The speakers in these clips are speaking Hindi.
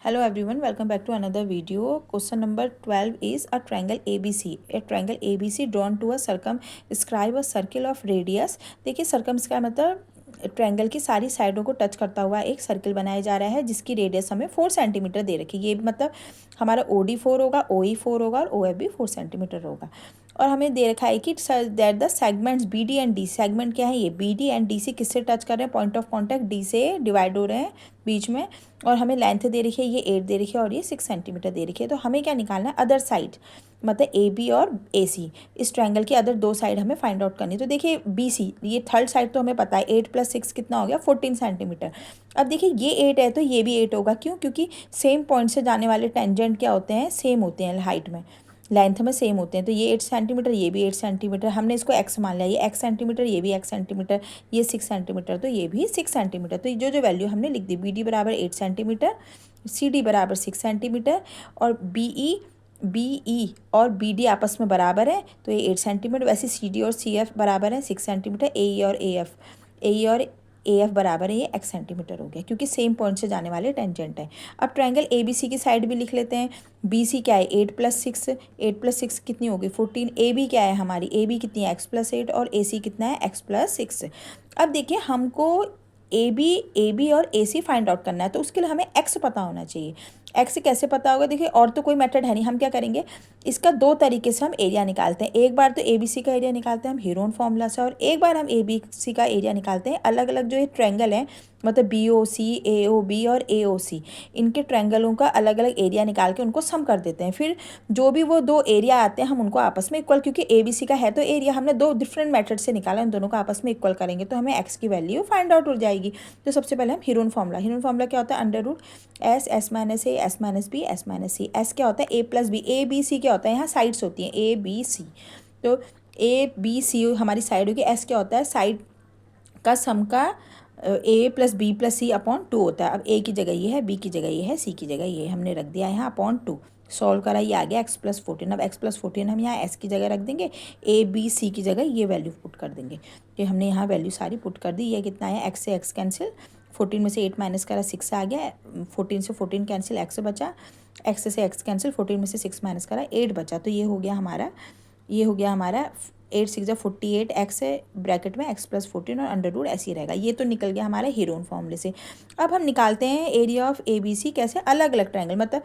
Hello everyone, welcome back to another video. Question number 12 is a triangle ABC. A triangle ABC drawn to a circumscribe a circle of radius. देखिए circumscribe मतलब ट्रायंगल की सारी साइडों को टच करता हुआ एक सर्कल बनाया जा रहा है जिसकी रेडियस हमें 4 सेंटीमीटर दे रखी है। ये मतलब हमारा OD 4 होगा, OE 4 होगा और OF भी 4 सेंटीमीटर होगा। और हमें दे रखा है कि that the segments BD and D, segment क्या है ये BD एंड DC किससे टच कर रहे हैं, पॉइंट ऑफ कॉन्टैक्ट D से डिवाइड हो रहे हैं बीच में। और हमें लेंथ दे रखी है ये 8 दे रखी है और ये 6 सेंटीमीटर दे रखी है। तो हमें क्या निकालना है, अदर साइड मतलब AB और AC, इस ट्रायंगल की अदर दो साइड हमें फाइंड आउट करनी है। तो देखिए BC, ये थर्ड साइड तो हमें पता है 8 + 6 कितना हो गया 14 सेंटीमीटर। अब देखिए ये 8 है तो ये भी 8 होगा, क्यों? क्योंकि सेम पॉइंट से जाने वाले टेंजेंट क्या होते हैं, सेम होते हैं हाइट में, लेंथ में सेम होते हैं। तो ये 8 सेंटीमीटर, ये भी 8 सेंटीमीटर, हमने इसको x मान लिया, ये x सेंटीमीटर, ये भी x सेंटीमीटर, ये 6 सेंटीमीटर, तो ये भी 6 सेंटीमीटर। तो जो जो वैल्यू हमने लिख दी, BD बराबर 8 सेंटीमीटर, CD बराबर 6 सेंटीमीटर और BE और BD आपस में बराबर है तो ये 8 सेंटीमीटर। वैसे CD और CF बराबर है 6 सेंटीमीटर, AE और AF बराबर है ये x सेंटीमीटर हो गया, क्योंकि सेम पॉइंट से जाने वाले टेंजेंट हैं। अब ट्रायंगल ABC की साइड भी लिख लेते हैं। BC क्या है 8 + 6, 8 + 6 कितनी होगी 14। AB क्या है हमारी, AB कितनी है x + 8 और AC कितना है x + 6। अब देखिए हमको AB और AC फाइंड आउट करना है, तो उसके लिए हमें x पता होना चाहिए। x कैसे पता होगा, देखिए और तो कोई मेथड है नहीं, हम क्या करेंगे, इसका दो तरीके से हम एरिया निकालते हैं। एक बार तो ABC का एरिया निकालते हैं हम हीरोन फार्मूला से, और एक बार हम ABC का एरिया निकालते हैं अलग अलग जो ये ट्रायंगल है, मतलब BOC, AOB और AOC, इनके ट्रायंगलों का अलग अलग एरिया निकाल के उनको सम कर देते हैं। फिर जो भी वो दो एरिया आते हैं हम उनको आपस में इक्वल, क्योंकि ABC का है तो एरिया हमने दो डिफरेंट मेथड से निकाला, इन दोनों का आपस में इक्वल करेंगे तो हमें x की वैल्यू फाइंड आउट हो जाएगी। तो सबसे पहले हम हीरोन फार्मूला क्या होता है, √S, S - A, S - B, S - C। S क्या होता है A + B, ABC क्या होता है, यहाँ साइड्स होती हैं ABC, तो ABC हमारी साइड होगी। S क्या होता है, साइड का सम का A + B + C अपॉन 2 होता है। अब A की जगह ये है, B की जगह ये है, C की जगह ये हमने रख दिया है यहाँ अपॉन 2। सॉल्व करा, ये आ गया x + 14। अब x + 14 हम यहाँ s की जगह रख देंगे, ABC की जगह ये वैल्यू पुट कर देंगे। तो हमने यहाँ वैल्यू सारी पुट कर दी। ये कितना है, x से x कैंसिल, 14 में से 8 माइनस करा 6 आ गया, 14 से 14 कैंसिल, x बचा, x से x कैंसिल, 14 में से 6 माइनस करा 8 बचा। तो ये हो गया हमारा 8 × 6 = 48, x है ब्रैकेट में x + 14 और √ ऐसे ही रहेगा। ये तो निकल गया हमारा हीरोन फॉर्मूले से। अब हम निकालते हैं एरिया ऑफ ABC कैसे, अलग अलग ट्रायंगल, मतलब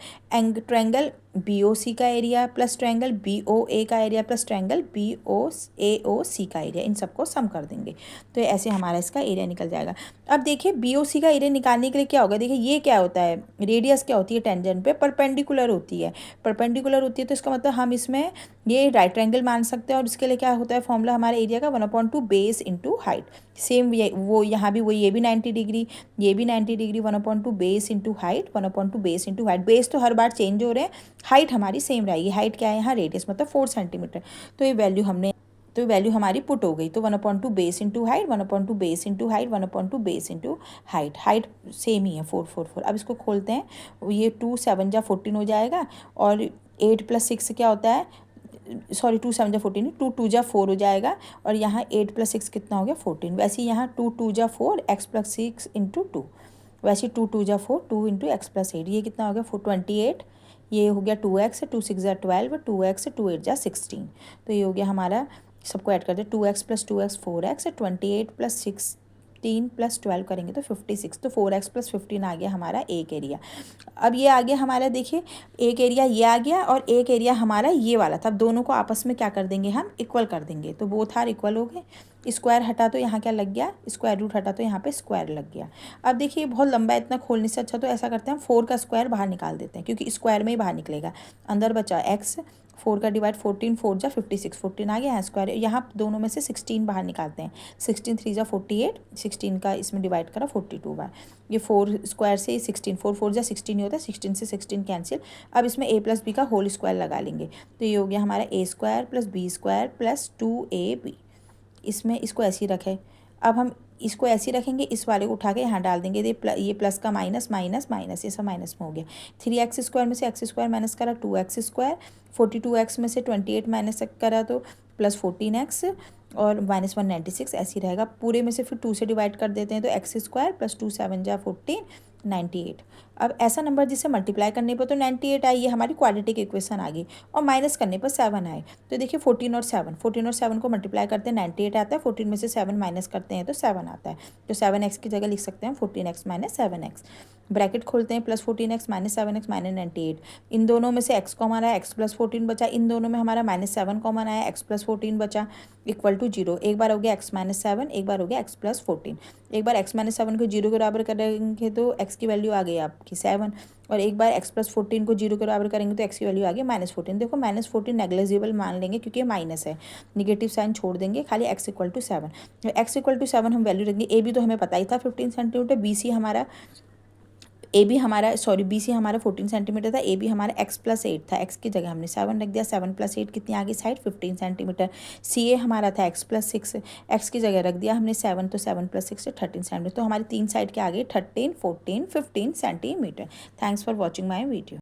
ट्रायंगल BOC का एरिया प्लस ट्रायंगल BOA का एरिया प्लस ट्रायंगल AOC का एरिया, इन सबको सम कर देंगे तो ऐसे हमारा इसका एरिया निकल जाएगा। अब देखिए BOC का एरिया निकालने के लिए क्या होगा, देखिए ये क्या होता है, रेडियस क्या होती है, टेंजेंट पे परपेंडिकुलर होती है, तो इसका मतलब हम इसमें ये राइट ट्रायंगल मान सकते हैं। और इसके लिए क्या होता है फॉर्मूला हमारे एरिया का, 1/2 बेस इंटू हाइट। सेम वो यहाँ भी वही, ये भी 90 डिग्री, ये भी 90 degree, 1/2 base into height, 1/2 base into height. Base तो हर बार चेंज हो रहे हैं, हाइट हमारी सेम रहेगी। हाइट क्या है यहाँ, रेडियस मतलब 4 सेंटीमीटर। तो ये वैल्यू हमारी पुट हो गई। तो 1/2 base into height, 1/2 base into height, 1/2 base into height. Height same ही है 444। अब इसको खोलते हैं, ये 2 7 जा 14 हो जाएगा, और 8 + 6 क्या होता है, सॉरी 2 7 जा 14, 2 2 जा 4 हो जाएगा, और यहाँ 8 + 6 कितना हो गया 14। वैसे यहाँ 2 2 जा 4, x + 6 × 2, वैसे 2 2 जा 4, 2 × x + 8, ये कितना हो गया 28। ये हो गया 2x, 2 6 जा 12, 2x, 2 8 जा 16। तो ये हो गया हमारा, सबको ऐड कर दे, 2x + 2x 4x, 28 + 16 + 12 करेंगे तो 56। तो 4x + 15 आ गया हमारा एक एरिया। अब ये आ गया हमारा, देखिए एक एरिया ये आ गया और एक एरिया हमारा ये वाला था। अब दोनों को आपस में क्या कर देंगे, हम इक्वल कर देंगे, तो बोथ आर इक्वल हो गए। स्क्वायर हटा तो यहाँ क्या लग गया, स्क्वायर रूट हटा तो यहाँ पे स्क्वायर लग गया। अब देखिए बहुत लंबा है, इतना खोलने से अच्छा तो ऐसा करते हैं हम 4 का स्क्वायर बाहर निकाल देते हैं, क्योंकि स्क्वायर में ही बाहर निकलेगा। अंदर बचा x, 4 का डिवाइड 14, 4 जा 56, 14 आ गया है स्क्वायर। यहाँ दोनों में से 16 बाहर निकालते हैं, 16 3 जा 48, 16 का इसमें डिवाइड करा 42 बार। ये 4 स्क्वायर से 16, 4 4 जा 16 ही होता है, 16 से 16 कैंसिल। अब इसमें a + b का होल स्क्वायर लगा लेंगे, तो ये हो गया हमारा a² + b² + 2ab। इसमें इसको ऐसे ही रखें। अब हम इसको ऐसे ही रखेंगे, इस वाले को उठा के यहाँ डाल देंगे, ये प्लस का माइनस माइनस माइनस, ये सब माइनस में हो गया। 3x² में से x² माइनस करा 2x², 42x में से 28 माइनस करा तो प्लस 14x, और -196 ऐसे ही रहेगा। पूरे में से फिर 2 से डिवाइड कर देते हैं, तो x² + 2 7 जा 14, 98। अब ऐसा नंबर जिसे मल्टीप्लाई करने पर तो 98 आई, ये हमारी क्वाड्रेटिक इक्वेशन आ गई, और माइनस करने पर 7 आए। तो देखिए 14 और 7 को मल्टीप्लाई करते हैं 98 आता है, 14 में से 7 माइनस करते हैं तो 7 आता है। तो 7x की जगह लिख सकते हैं 14x माइनस 7x। ब्रैकेट खोलते हैं, plus 14x minus 7x minus 98। इन दोनों में से x कॉमन आया, x प्लस 14 बचा, इन दोनों में हमारा -7 कॉमन आया, x प्लस 14 बचा, इक्वल टू 0। एक बार हो गया x माइनस 7, एक बार हो गया x प्लस 14। एक बार x माइनस 7 को 0 के बराबर करेंगे तो x की वैल्यू आ गई आपकी 7, और एक बार x प्लस 14 को 0 के बराबर करेंगे तो x की वैल्यू आ गई -14। देखो -14 नेग्लिजिबल मान लेंगे क्योंकि ये माइनस है, निगेटिव साइन छोड़ देंगे, खाली x equal to 7। x equal to 7 हम वैल्यू रखेंगे। ए बी तो हमें पता ही था 15 सेंटीमीटर, बी सी हमारा बी सी हमारा 14 सेंटीमीटर था, ए बी हमारा x प्लस 8 था, x की जगह हमने 7 रख दिया, 7 प्लस 8 कितनी आ गई साइड 15 सेंटीमीटर। सी ए हमारा था x प्लस 6, x की जगह रख दिया हमने 7, तो 7 प्लस 6 13 सेंटीमीटर। तो हमारी तीन साइड के आ गई 13, 14, 15 centimetre. Thanks for watching my video.